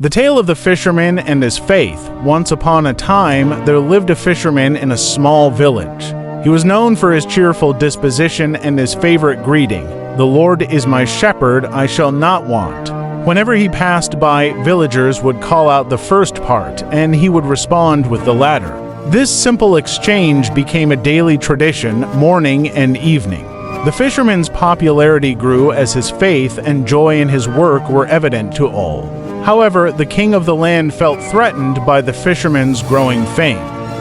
The tale of the fisherman and his faith. Once upon a time, there lived a fisherman in a small village. He was known for his cheerful disposition and his favorite greeting, "The Lord is my shepherd, I shall not want." Whenever he passed by, villagers would call out the first part, and he would respond with the latter. This simple exchange became a daily tradition, morning and evening. The fisherman's popularity grew as his faith and joy in his work were evident to all. However, the king of the land felt threatened by the fisherman's growing fame.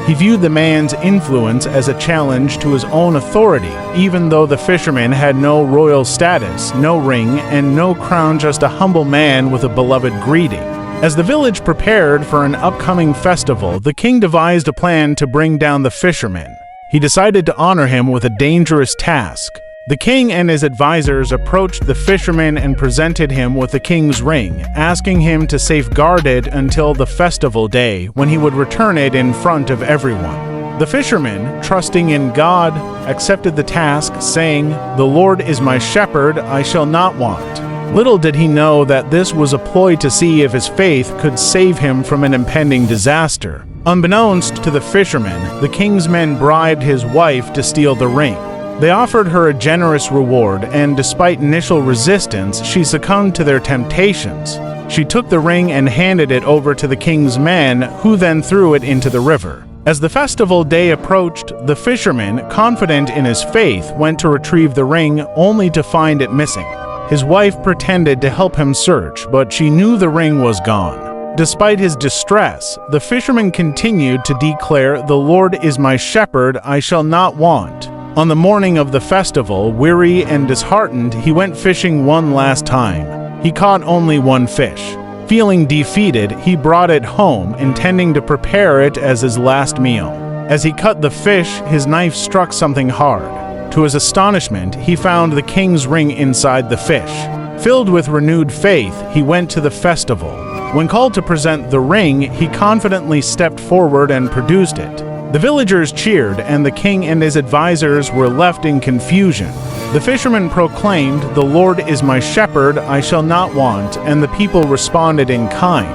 He viewed the man's influence as a challenge to his own authority, even though the fisherman had no royal status, no ring, and no crown, just a humble man with a beloved greeting. As the village prepared for an upcoming festival, the king devised a plan to bring down the fisherman. He decided to honor him with a dangerous task. The king and his advisors approached the fisherman and presented him with the king's ring, asking him to safeguard it until the festival day, when he would return it in front of everyone. The fisherman, trusting in God, accepted the task, saying, "The Lord is my shepherd, I shall not want." Little did he know that this was a ploy to see if his faith could save him from an impending disaster. Unbeknownst to the fisherman, the king's men bribed his wife to steal the ring. They offered her a generous reward, and despite initial resistance, she succumbed to their temptations. She took the ring and handed it over to the king's men, who then threw it into the river. As the festival day approached, the fisherman, confident in his faith, went to retrieve the ring, only to find it missing. His wife pretended to help him search, but she knew the ring was gone. Despite his distress, the fisherman continued to declare, "The Lord is my shepherd, I shall not want." On the morning of the festival, weary and disheartened, he went fishing one last time. He caught only one fish. Feeling defeated, he brought it home, intending to prepare it as his last meal. As he cut the fish, his knife struck something hard. To his astonishment, he found the king's ring inside the fish. Filled with renewed faith, he went to the festival. When called to present the ring, he confidently stepped forward and produced it. The villagers cheered, and the king and his advisors were left in confusion. The fisherman proclaimed, "The Lord is my shepherd, I shall not want," and the people responded in kind.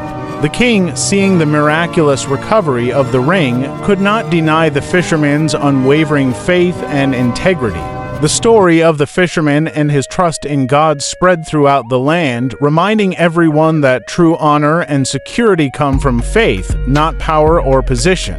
The king, seeing the miraculous recovery of the ring, could not deny the fisherman's unwavering faith and integrity. The story of the fisherman and his trust in God spread throughout the land, reminding everyone that true honor and security come from faith, not power or position.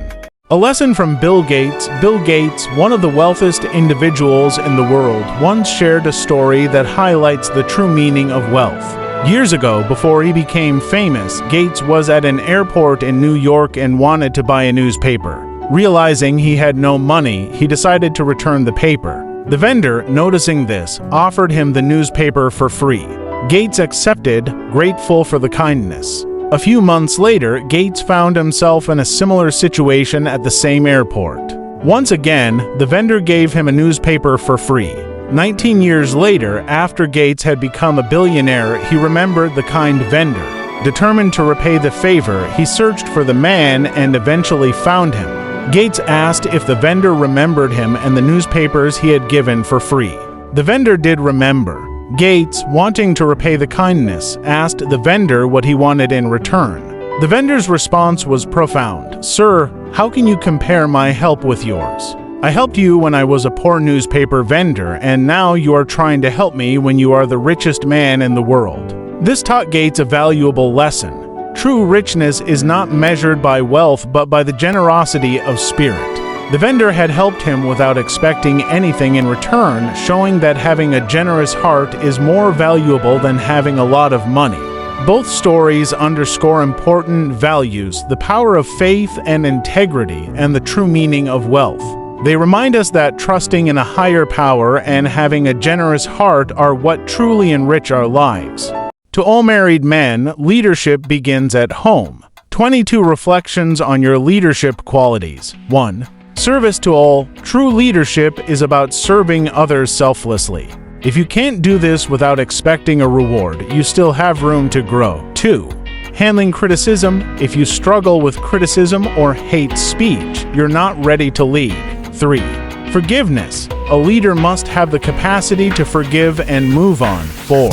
A lesson from Bill Gates. Bill Gates, one of the wealthiest individuals in the world, once shared a story that highlights the true meaning of wealth. Years ago, before he became famous, Gates was at an airport in New York and wanted to buy a newspaper. Realizing he had no money, he decided to return the paper. The vendor, noticing this, offered him the newspaper for free. Gates accepted, grateful for the kindness. A few months later, Gates found himself in a similar situation at the same airport. Once again, the vendor gave him a newspaper for free. 19 years later, after Gates had become a billionaire, he remembered the kind vendor. Determined to repay the favor, he searched for the man and eventually found him. Gates asked if the vendor remembered him and the newspapers he had given for free. The vendor did remember. Gates, wanting to repay the kindness, asked the vendor what he wanted in return. The vendor's response was profound. "Sir, how can you compare my help with yours? I helped you when I was a poor newspaper vendor, and now you are trying to help me when you are the richest man in the world." This taught Gates a valuable lesson. True richness is not measured by wealth but by the generosity of spirit. The vendor had helped him without expecting anything in return, showing that having a generous heart is more valuable than having a lot of money. Both stories underscore important values, the power of faith and integrity, and the true meaning of wealth. They remind us that trusting in a higher power and having a generous heart are what truly enrich our lives. To all married men, leadership begins at home. 22 reflections on your leadership qualities. 1. Service to all. True leadership is about serving others selflessly. If you can't do this without expecting a reward, you still have room to grow. 2. Handling criticism. If you struggle with criticism or hate speech, you're not ready to lead. 3. Forgiveness. A leader must have the capacity to forgive and move on. 4.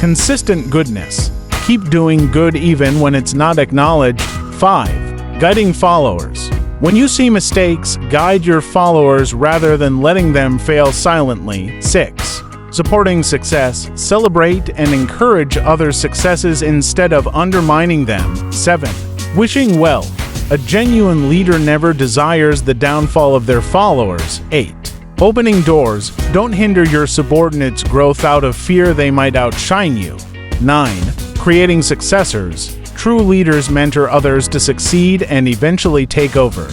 Consistent goodness. Keep doing good even when it's not acknowledged. 5. Guiding followers. When you see mistakes, guide your followers rather than letting them fail silently. 6. Supporting success. Celebrate and encourage others' successes instead of undermining them. 7. Wishing well. A genuine leader never desires the downfall of their followers. 8. Opening doors. Don't hinder your subordinates' growth out of fear they might outshine you. 9. Creating successors. True leaders mentor others to succeed and eventually take over.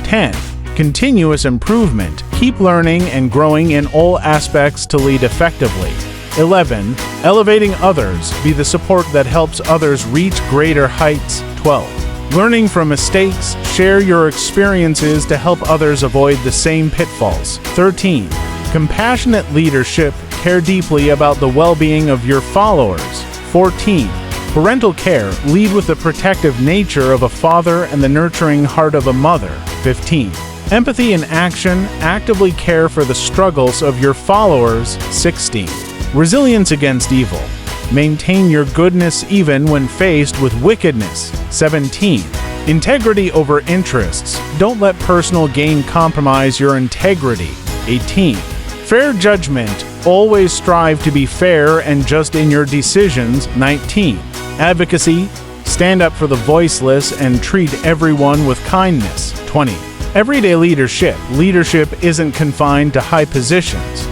10. Continuous improvement. Keep learning and growing in all aspects to lead effectively. 11. Elevating others. Be the support that helps others reach greater heights. 12. Learning from mistakes. Share your experiences to help others avoid the same pitfalls. 13. Compassionate leadership. Care deeply about the well-being of your followers. 14. Parental care. Lead with the protective nature of a father and the nurturing heart of a mother. 15. Empathy in action. Actively care for the struggles of your followers. 16. Resilience against evil. Maintain your goodness even when faced with wickedness. 17. Integrity over interests. Don't let personal gain compromise your integrity. 18. Fair judgment. Always strive to be fair and just in your decisions. 19. Advocacy. Stand up for the voiceless and treat everyone with kindness. 20. Everyday leadership. Leadership isn't confined to high positions.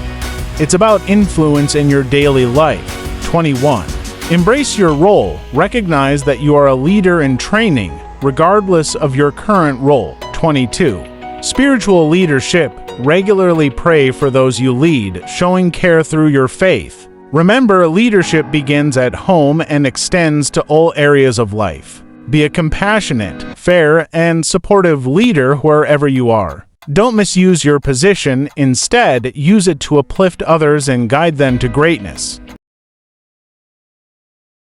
It's about influence in your daily life. 21. Embrace your role. Recognize that you are a leader in training, regardless of your current role. 22. Spiritual leadership. Regularly pray for those you lead, showing care through your faith. Remember, leadership begins at home and extends to all areas of life. Be a compassionate, fair, and supportive leader wherever you are. Don't misuse your position. Instead, use it to uplift others and guide them to greatness.